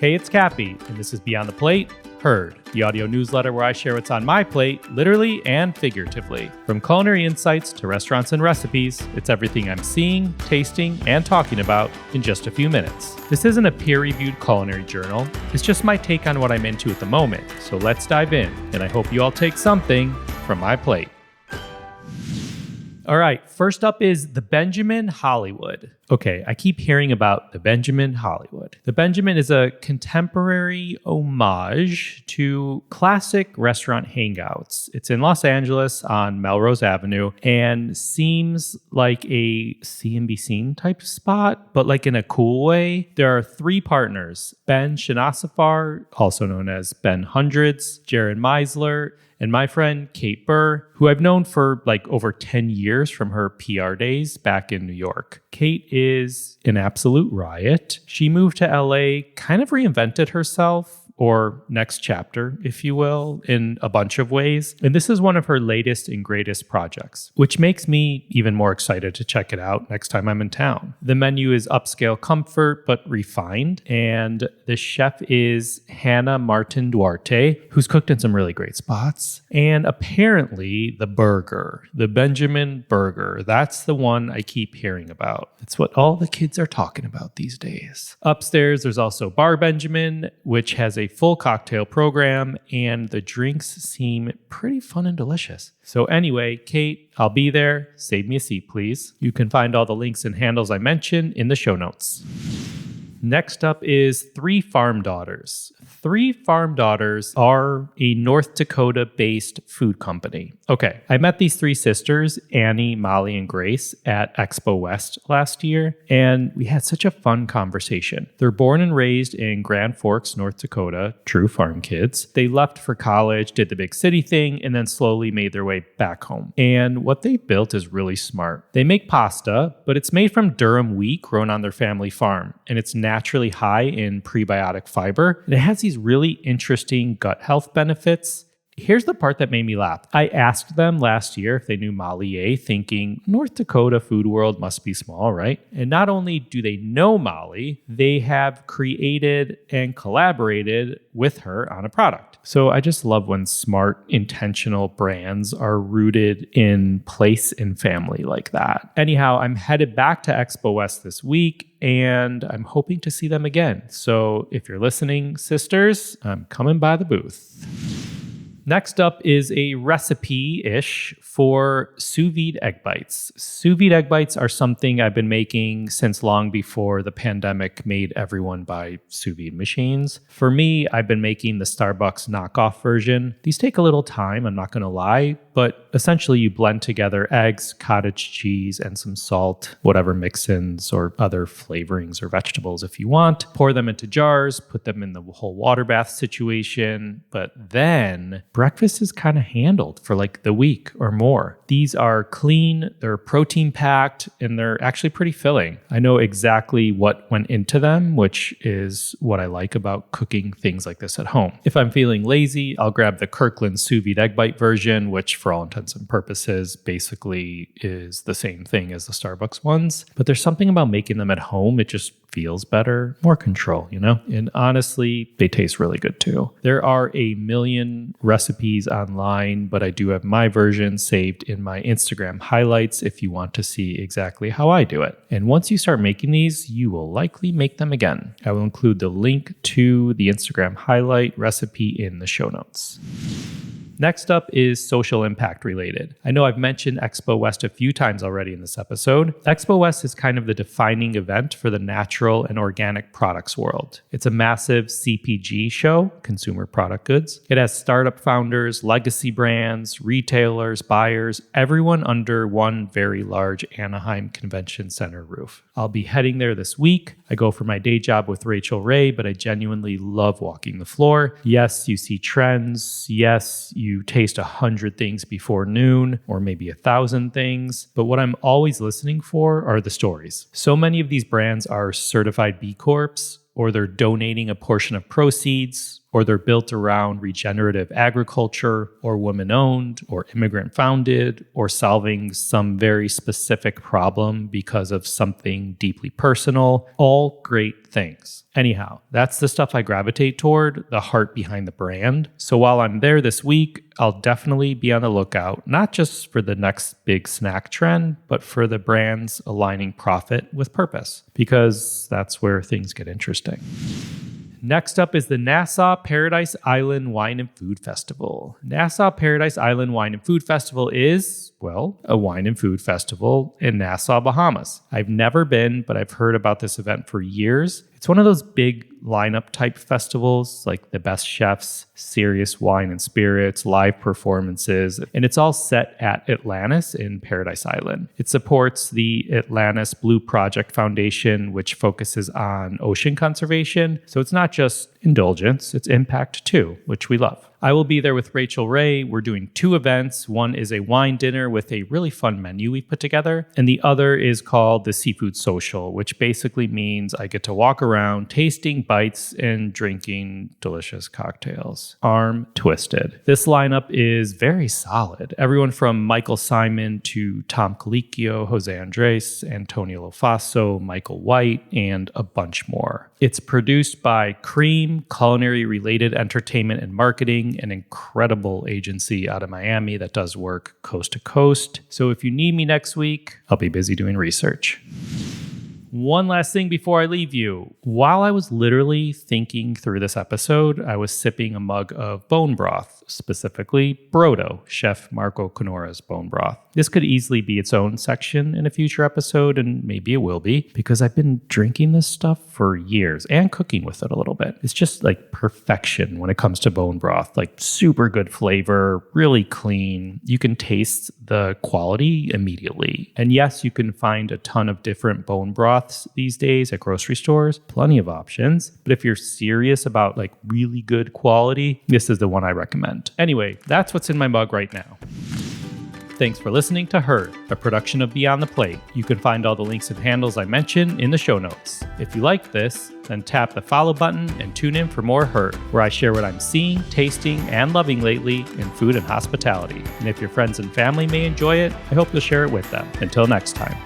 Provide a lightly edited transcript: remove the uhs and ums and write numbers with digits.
Hey, it's Kappy, and this is Beyond the Plate, Heard, the audio newsletter where I share what's on my plate, literally and figuratively. From culinary insights to restaurants and recipes, it's everything I'm seeing, tasting, and talking about in just a few minutes. This isn't a peer-reviewed culinary journal. It's just my take on what I'm into at the moment. So let's dive in, and I hope you all take something from my plate. All right, first up is the Benjamin Hollywood. Okay, I keep hearing about the Benjamin Hollywood. The Benjamin is a contemporary homage to classic restaurant hangouts. It's in Los Angeles on Melrose Avenue and seems like a see and be seen type spot, but like in a cool way. There are three partners, Ben Shanasafar, also known as Ben Hundreds, Jared Meisler, and my friend Kate Burr, who I've known for like over 10 years from her PR days back in New York. Kate is an absolute riot. She moved to LA, kind of reinvented herself, or next chapter, if you will, in a bunch of ways. And this is one of her latest and greatest projects, which makes me even more excited to check it out next time I'm in town. The menu is upscale comfort, but refined. And the chef is Hannah Martin Duarte, who's cooked in some really great spots. And apparently the burger, the Benjamin burger, that's the one I keep hearing about. It's what all the kids are talking about these days. Upstairs, there's also Bar Benjamin, which has a full cocktail program, and the drinks seem pretty fun and delicious. So anyway, Kate, I'll be there. Save me a seat, please. You can find all the links and handles I mentioned in the show notes. Next up is Three Farm Daughters. Three Farm Daughters are a North Dakota-based food company. Okay, I met these three sisters, Annie, Molly, and Grace, at Expo West last year, and we had such a fun conversation. They're born and raised in Grand Forks, North Dakota, true farm kids. They left for college, did the big city thing, and then slowly made their way back home. And what they've built is really smart. They make pasta, but it's made from durum wheat grown on their family farm, and it's naturally high in prebiotic fiber. And it has these really interesting gut health benefits. Here's the part that made me laugh. I asked them last year if they knew Molly A, thinking North Dakota food world must be small, right? And not only do they know Molly, they have created and collaborated with her on a product. So I just love when smart, intentional brands are rooted in place and family like that. Anyhow, I'm headed back to Expo West this week, and I'm hoping to see them again. So if you're listening, sisters, I'm coming by the booth. Next up is a recipe-ish for sous vide egg bites. Sous vide egg bites are something I've been making since long before the pandemic made everyone buy sous vide machines. For me, I've been making the Starbucks knockoff version. These take a little time, I'm not going to lie, but essentially you blend together eggs, cottage cheese, and some salt, whatever mix-ins or other flavorings or vegetables if you want. Pour them into jars, put them in the whole water bath situation, but then breakfast is kind of handled for like the week or more. These are clean, they're protein packed, and they're actually pretty filling. I know exactly what went into them, which is what I like about cooking things like this at home. If I'm feeling lazy, I'll grab the Kirkland sous vide egg bite version, which for all intents and purposes basically is the same thing as the Starbucks ones. But there's something about making them at home, it just feels better, more control, you know? And honestly, they taste really good too. There are a million recipes online, but I do have my version saved in my Instagram highlights if you want to see exactly how I do it. And once you start making these, you will likely make them again. I will include the link to the Instagram highlight recipe in the show notes. Next up is social impact related. I know I've mentioned Expo West a few times already in this episode. Expo West is kind of the defining event for the natural and organic products world. It's a massive CPG show, consumer product goods. It has startup founders, legacy brands, retailers, buyers, everyone under one very large Anaheim Convention Center roof. I'll be heading there this week. I go for my day job with Rachel Ray, but I genuinely love walking the floor. Yes, you see trends. Yes, you taste 100 things before noon, or maybe 1,000 things. But what I'm always listening for are the stories. So many of these brands are certified B Corps, or they're donating a portion of proceeds, or they're built around regenerative agriculture, or women-owned, or immigrant-founded, or solving some very specific problem because of something deeply personal. All great things. Anyhow, that's the stuff I gravitate toward, the heart behind the brand. So while I'm there this week, I'll definitely be on the lookout, not just for the next big snack trend, but for the brands aligning profit with purpose, because that's where things get interesting. Next up is the Nassa Paradise Island Wine and Food Festival. Nassa Paradise Island Wine and Food Festival is, well, a wine and food festival in Nassau, Bahamas. I've never been, but I've heard about this event for years. It's one of those big lineup type festivals, like the best chefs, serious wine and spirits, live performances, and it's all set at Atlantis in Paradise Island. It supports the Atlantis Blue Project Foundation, which focuses on ocean conservation. So it's not just indulgence, it's impact too, which we love. I will be there with Rachel Ray. We're doing 2 events. One is a wine dinner with a really fun menu we put together, and the other is called the Seafood Social, which basically means I get to walk around tasting bites and drinking delicious cocktails. Arm twisted. This lineup is very solid. Everyone from Michael Simon to Tom Colicchio, Jose Andres, Antonio Lofaso, Michael White, and a bunch more. It's produced by Cream, culinary-related entertainment and marketing, an incredible agency out of Miami that does work coast to coast. So if you need me next week, I'll be busy doing research. One last thing before I leave you. While I was literally thinking through this episode, I was sipping a mug of bone broth, specifically Brodo, Chef Marco Canora's bone broth. This could easily be its own section in a future episode, and maybe it will be, because I've been drinking this stuff for years and cooking with it a little bit. It's just like perfection when it comes to bone broth, like super good flavor, really clean. You can taste the quality immediately. And yes, you can find a ton of different bone broths these days at grocery stores, plenty of options. But if you're serious about like really good quality, this is the one I recommend. Anyway, that's what's in my mug right now. Thanks for listening to Heard, a production of Beyond the Plate. You can find all the links and handles I mentioned in the show notes. If you like this, then tap the follow button and tune in for more Heard, where I share what I'm seeing, tasting, and loving lately in food and hospitality. And if your friends and family may enjoy it, I hope you'll share it with them. Until next time.